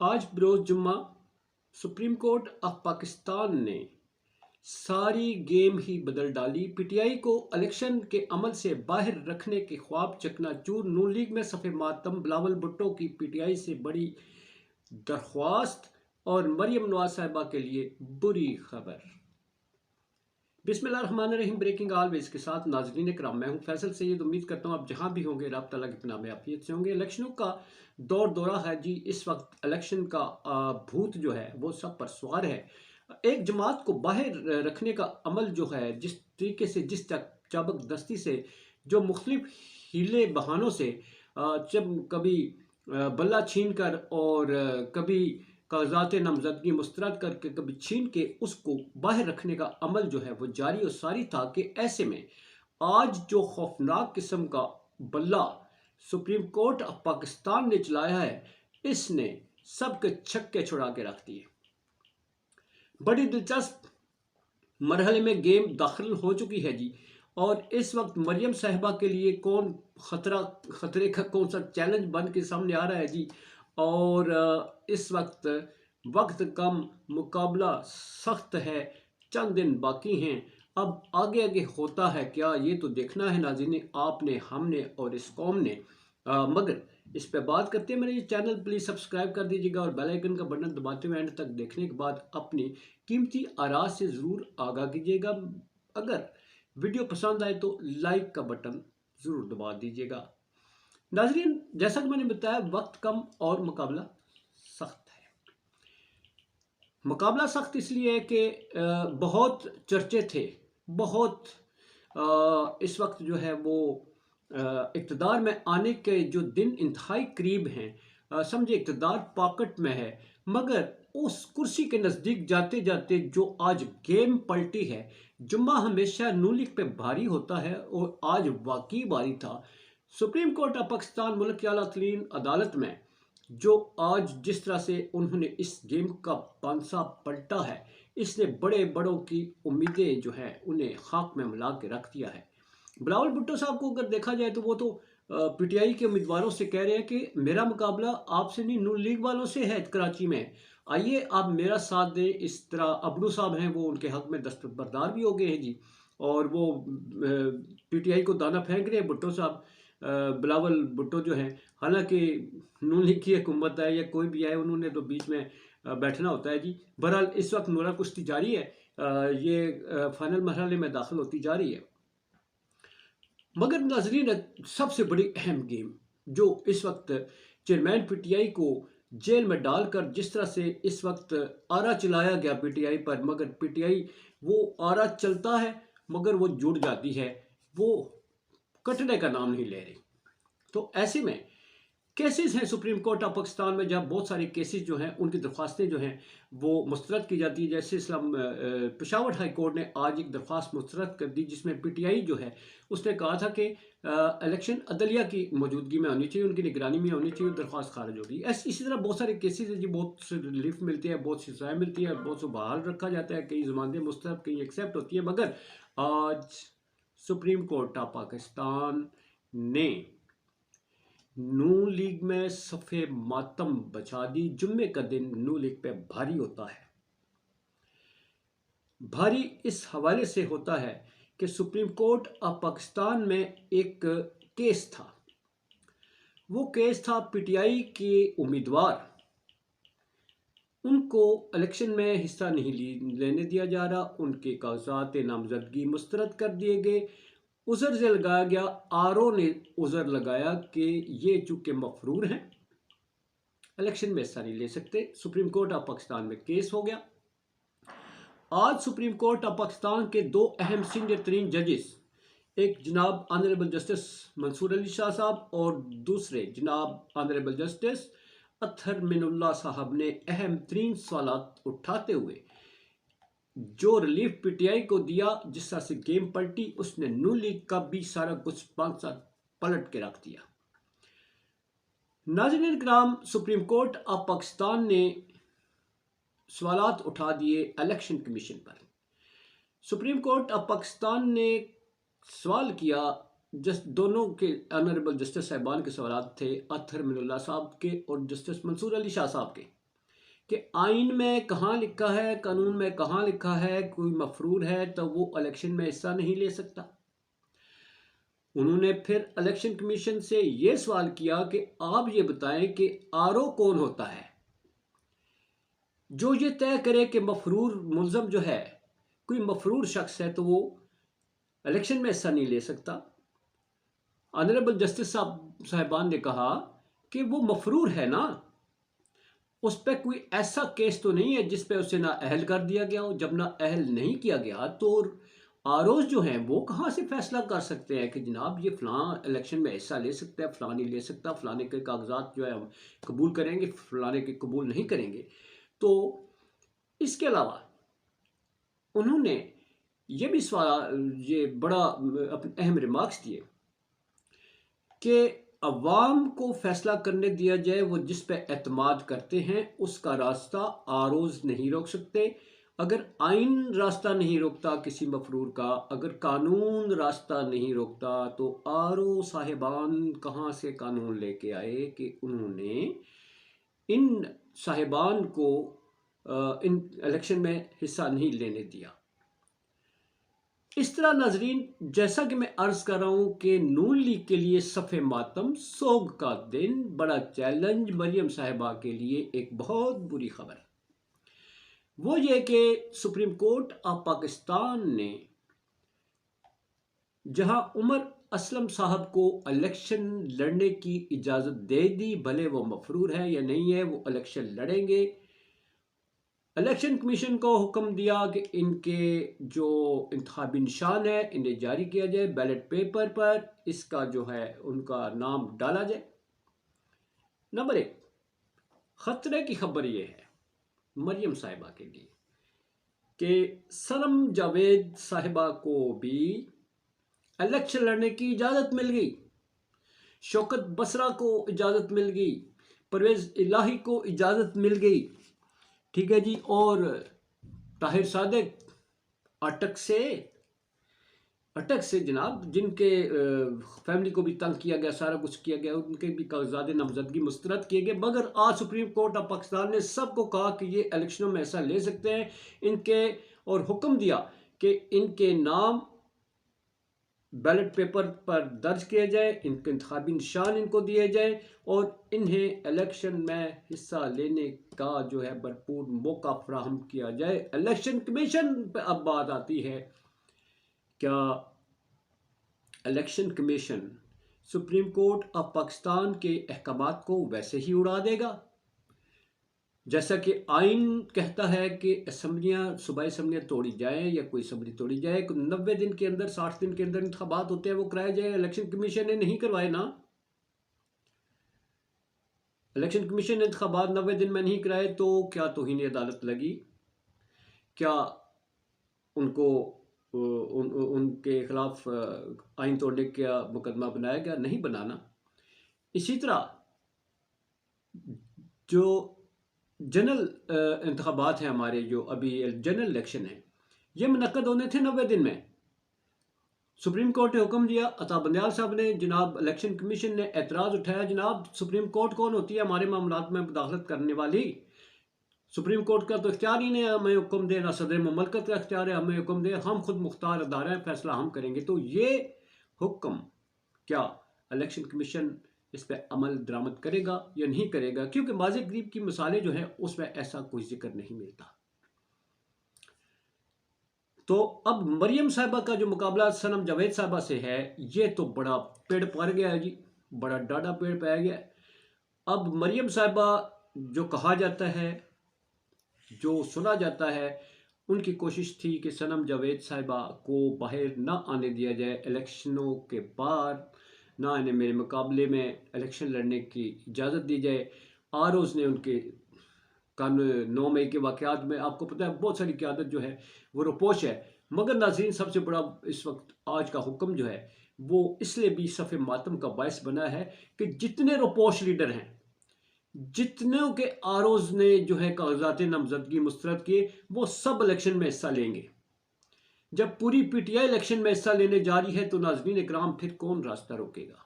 आज बरोज़ जुम्मा supreme court of Pakistan ने सारी गेम ही बदल डाली। पीटीआई को इलेक्शन के अमल से बाहर रखने के ख्वाब चकनाचूर। नून लीग में सफ़े मातम। बिलावल भुट्टो की पीटीआई से बड़ी दरख्वास्त और मरियम नवाज साहिबा के लिए बुरी खबर। बिस्मिल्लाहिर्रहमानिर्रहीम। ब्रेकिंग ऑलवेज के साथ नाज़रीन कराम, मैं हूं फैसल सैयद। उम्मीद करता हूं आप जहां भी होंगे रब तआला के पनाह में आफियत से होंगे। इलेक्शनों का दौर दौरा है जी। इस वक्त इलेक्शन का भूत जो है वो सब पर सवार है। एक जमात को बाहर रखने का अमल जो है, जिस तरीके से, जिस चाबकदस्ती से, जो मुख्तलिफ हीले बहानों से, जब कभी बल्ला छीन कर और कभी कागजात नामजदगी मुस्तरद करके, कभी छीन के उसको बाहर रखने का अमल जो है वो जारी और सारी था। कि ऐसे में आज जो खौफनाक किस्म का बल्ला सुप्रीम कोर्ट ऑफ पाकिस्तान ने चलाया है, इसने सबके छक्के छुड़ा के रख दिए। बड़ी दिलचस्प मरहले में गेम दाखिल हो चुकी है जी। और इस वक्त मरियम साहिबा के लिए कौन खतरे का कौन सा चैलेंज बन के सामने आ रहा है जी। और इस वक्त कम, मुकाबला सख्त है, चंद दिन बाकी हैं। अब आगे आगे होता है क्या, ये तो देखना है नाज़रीन, आपने, हमने और इस कौम ने। मगर इस पे बात करते हैं। मेरे ये चैनल प्लीज़ सब्सक्राइब कर दीजिएगा और बेल आइकन का बटन दबाते हुए एंड तक देखने के बाद अपनी कीमती आराज से ज़रूर आगाह कीजिएगा। अगर वीडियो पसंद आए तो लाइक का बटन ज़रूर दबा दीजिएगा। नाज़रीन, जैसा कि मैंने बताया, वक्त कम और मुकाबला सख्त है। मुकाबला सख्त इसलिए है कि बहुत चर्चे थे, बहुत इस वक्त जो है वो इक़्तिदार में आने के जो दिन इंतहाई करीब हैं। समझे इक़्तिदार पॉकेट में है, मगर उस कुर्सी के नज़दीक जाते जाते जो आज गेम पलटी है। जुम्मा हमेशा नून लीग पे भारी होता है और आज वाकई भारी था। सुप्रीम कोर्ट ऑफ पाकिस्तान, मुल्क की आला तरीन अदालत में, जो आज जिस तरह से उन्होंने इस गेम का पांसा पलटा है, इसने बड़े बड़ों की उम्मीदें जो हैं उन्हें खाक में मिला के रख दिया है। बिलावल भुट्टो साहब को अगर देखा जाए तो वो तो पीटीआई के उम्मीदवारों से कह रहे हैं कि मेरा मुकाबला आपसे नहीं, नून लीग वालों से है कराची में, आइए आप मेरा साथ दें। इस तरह अबड़ू साहब हैं, वो उनके हक में दस्तबरदार भी हो गए हैं जी। और वो पीटीआई को दाना फेंक रहे हैं भुट्टो साहब। बिलावल भुट्टो जो हैं, हालांकि नून लीग की हुकूमत है या कोई भी आए, उन्होंने तो बीच में बैठना होता है जी। बहरहाल इस वक्त नूरा कुश्ती जारी है, ये फाइनल मरहले में दाखिल होती जा रही है। मगर नाजरीन, सबसे बड़ी अहम गेम जो इस वक्त चेयरमैन पीटीआई को जेल में डालकर जिस तरह से इस वक्त आरा चलाया गया पीटीआई पर, मगर पीटीआई वो आरा चलता है मगर वो जुड़ जाती है, वो कटने का नाम नहीं ले रही। तो ऐसे में केसेस हैं सुप्रीम कोर्ट ऑफ पाकिस्तान में, जहाँ बहुत सारे केसेस जो हैं उनकी दरख्वास्तें जो हैं वो मुस्तरद की जाती है। जैसे इस्लाम पेशावर हाई कोर्ट ने आज एक दरख्वास्त मुस्तरद कर दी, जिसमें पीटीआई जो है उसने कहा था कि इलेक्शन अदलिया की मौजूदगी में होनी चाहिए, उनकी निगरानी में होनी चाहिए, दरख्वास्त खारिज होगी। इसी तरह बहुत सारे केसेस हैं जी। बहुत से रिलीफ मिलती है, बहुत सी सजाएँ मिलती है, बहुत से बहाल रखा जाता है, कई ज़मानतें मुस्तरद, कई एक्सेप्ट होती है। मगर आज सुप्रीम कोर्ट ऑफ पाकिस्तान ने नून लीग में सफ़े मातम बचा दी। जुम्मे का दिन नून लीग पे भारी होता है। भारी इस हवाले से होता है कि सुप्रीम कोर्ट ऑफ पाकिस्तान में एक केस था। वो केस था पीटीआई के उम्मीदवार, उनको इलेक्शन में हिस्सा नहीं लेने दिया जा रहा, उनके कागजात नामजदगी मुस्तरद कर दिए गए। उज़र से लगाया गया, आरओ ने उज़र लगाया कि ये चूँकि मफरूर हैं, इलेक्शन में हिस्सा नहीं ले सकते। सुप्रीम कोर्ट ऑफ पाकिस्तान में केस हो गया। आज सुप्रीम कोर्ट ऑफ पाकिस्तान के दो अहम सीनियर तरीन जजेस, एक जनाब ऑनरेबल जस्टिस मंसूर अली शाह साहब और दूसरे जनाब ऑनरेबल जस्टिस अतहर मिनुल्लाह साहब ने अहम तरीन सवालात उठाते हुए जो रिलीफ पीटीआई को दिया, जिस तरह से गेम पलटी, उसने नून लीग का भी सारा कुछ पांसा पलट के रख दिया। नाज़रीन किराम, सुप्रीम कोर्ट ऑफ पाकिस्तान ने सवालात उठा दिए इलेक्शन कमीशन पर। सुप्रीम कोर्ट ऑफ पाकिस्तान ने सवाल किया, दोनों के ऑनरेबल जस्टिस साहिबान के सवालात थे, अतहर मिनुल्लाह साहब के और जस्टिस मंसूर अली शाह साहब के। कि आइन में कहाँ लिखा है, कानून में कहाँ लिखा है कोई मफरूर है तो वो इलेक्शन में हिस्सा नहीं ले सकता। उन्होंने फिर इलेक्शन कमीशन से ये सवाल किया कि आप ये बताएं कि आरओ कौन होता है जो ये तय करे कि मफरूर मुलजम जो है, कोई मफरूर शख्स है, तो वो इलेक्शन में हिस्सा नहीं ले सकता। ऑनरेबल जस्टिस साहबान ने कहा कि वो मफरूर है ना, उस पर कोई ऐसा केस तो नहीं है जिस पे उसे ना अहल कर दिया गया हो। जब ना अहल नहीं किया गया तो आरोज जो हैं वो कहाँ से फैसला कर सकते हैं कि जनाब ये फ़लाँ इलेक्शन में हिस्सा ले सकता है, फ़लाँ नहीं ले सकता, फ़लाने के कागजात जो है हम कबूल करेंगे, फ़लाने के कबूल नहीं करेंगे। तो इसके अलावा उन्होंने ये भी सवाल, ये बड़ा अपने अहम रिमार्क्स दिए कि अवाम को फैसला करने दिया जाए, वो जिस पे एतमाद करते हैं उसका रास्ता आरोज नहीं रोक सकते। अगर आइन रास्ता नहीं रोकता किसी मफरूर का, अगर कानून रास्ता नहीं रोकता, तो आरओ साहिबान कहाँ से कानून लेके आए कि उन्होंने इन साहिबान को इन इलेक्शन में हिस्सा नहीं लेने दिया। इस तरह नाजरीन, जैसा कि मैं अर्ज कर रहा हूं कि नून लीग के लिए सफ़े मातम, सोग का दिन, बड़ा चैलेंज मरियम साहिबा के लिए एक बहुत बुरी खबर है। वो ये कि सुप्रीम कोर्ट ऑफ पाकिस्तान ने जहां उमर असलम साहब को इलेक्शन लड़ने की इजाज़त दे दी, भले वो मफरूर है या नहीं है, वो इलेक्शन लड़ेंगे। इलेक्शन कमीशन को हुक्म दिया कि इनके जो इंतखाबी निशान है इन्हें जारी किया जाए, बैलेट पेपर पर इसका जो है उनका नाम डाला जाए। नंबर 1, खतरे की खबर यह है मरियम साहिबा के लिए कि सनम जावेद साहिबा को भी इलेक्शन लड़ने की इजाज़त मिल गई, शौकत बसरा को इजाज़त मिल गई, परवेज इलाही को इजाज़त मिल गई, ठीक है जी। और ताहिर सादिक अटक से जनाब, जिनके फैमिली को भी तंग किया गया, सारा कुछ किया गया, उनके भी कागजात नामजदगी मुस्तरद किए गए, मगर आज सुप्रीम कोर्ट ऑफ पाकिस्तान ने सबको कहा कि ये इलेक्शनों में ऐसा ले सकते हैं इनके, और हुक्म दिया कि इनके नाम बैलेट पेपर पर दर्ज किए जाए, इनके इंतखाबी निशान इनको दिए जाए और इन्हें इलेक्शन में हिस्सा लेने का जो है भरपूर मौका फराहम किया जाए। इलेक्शन कमीशन पर अब बात आती है, क्या election commission supreme court of Pakistan के अहकामात को वैसे ही उड़ा देगा जैसा कि आइन कहता है कि सूबाई असम्बलियाँ तोड़ी जाएं या कोई असम्बली तोड़ी जाए, 90 दिन के अंदर, 60 दिन के अंदर इंतखाबात होते हैं वो कराए जाए। इलेक्शन कमीशन ने नहीं करवाए ना, इलेक्शन कमीशन ने इंतखाबात 90 दिन में नहीं कराए, तो क्या तौहीन अदालत लगी? क्या उनको उनके खिलाफ आइन तोड़ने का मुकदमा बनाया गया? नहीं बनाना। इसी तरह जो जनरल इंतखाबात हैं हमारे, जो अभी जनरल इलेक्शन है, ये मुनक्कद होने थे 90 दिन में। सुप्रीम कोर्ट ने हुक्म दिया, अता बंदयाल साहब ने, जनाब इलेक्शन कमीशन ने एतराज़ उठाया, जनाब सुप्रीम कोर्ट कौन होती है हमारे मामलात में मुदाखलत करने वाली? सुप्रीम कोर्ट का तो इख्तियार ही नहीं है हमें हुक्म दे, ना सदर मुमलकत का इख्तियार है हमें हुक्म दे, हम खुद मुख्तार अदारा हैं, फैसला हम करेंगे। तो ये हुक्म क्या इलेक्शन कमीशन इस पर अमल दरामद करेगा या नहीं करेगा? क्योंकि माज़ी करीब की मिसालें जो हैं उसमें ऐसा कोई जिक्र नहीं मिलता। तो अब मरियम साहिबा का जो मुकाबला सनम जावेद साहिबा से है, ये तो बड़ा पेड़ पड़ गया है जी, बड़ा डाढ़ा पेड़ पै गया है। अब मरियम साहिबा, जो कहा जाता है, जो सुना जाता है, उनकी कोशिश थी कि सनम जावेद साहिबा को बाहर ना आने दिया जाए इलेक्शनों के बाद, ना इन्हें मेरे मुकाबले में इलेक्शन लड़ने की इजाज़त दी जाए। आरोज़ ने उनके कानून 9 मई के वाक़यात में, आपको पता है बहुत सारी क़यादत जो है वो रुपोश है। मगर नाज़रीन, सबसे बड़ा इस वक्त आज का हुक्म जो है वो इसलिए भी सफ़े मातम का बायस बना है कि जितने रुपोश लीडर हैं, जितनों के आरोज ने जो है कागजात नामजदगी मुस्तरद किए, वो सब इलेक्शन में हिस्सा लेंगे। जब पूरी पीटीआई इलेक्शन में हिस्सा लेने जा रही है तो नाज़रीन इकराम, फिर कौन रास्ता रोकेगा?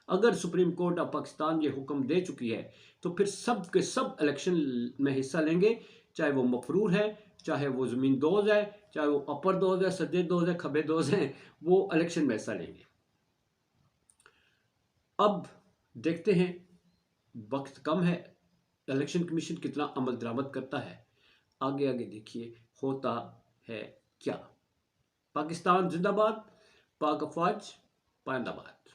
अगर सुप्रीम कोर्ट ऑफ पाकिस्तान ये हुक्म दे चुकी है तो फिर सब के सब इलेक्शन में हिस्सा लेंगे, चाहे वो मफरूर है, चाहे वो ज़मीन दोज है, चाहे वो अपर दोज है, सज्जे दोज है, खबे दोज हैं, वो इलेक्शन में हिस्सा लेंगे। अब देखते हैं, वक्त कम है, इलेक्शन कमीशन कितना अमल दरामद करता है। आगे आगे देखिए होता है क्या। पाकिस्तान जिंदाबाद, पाक अफवाज पाइंदाबाद।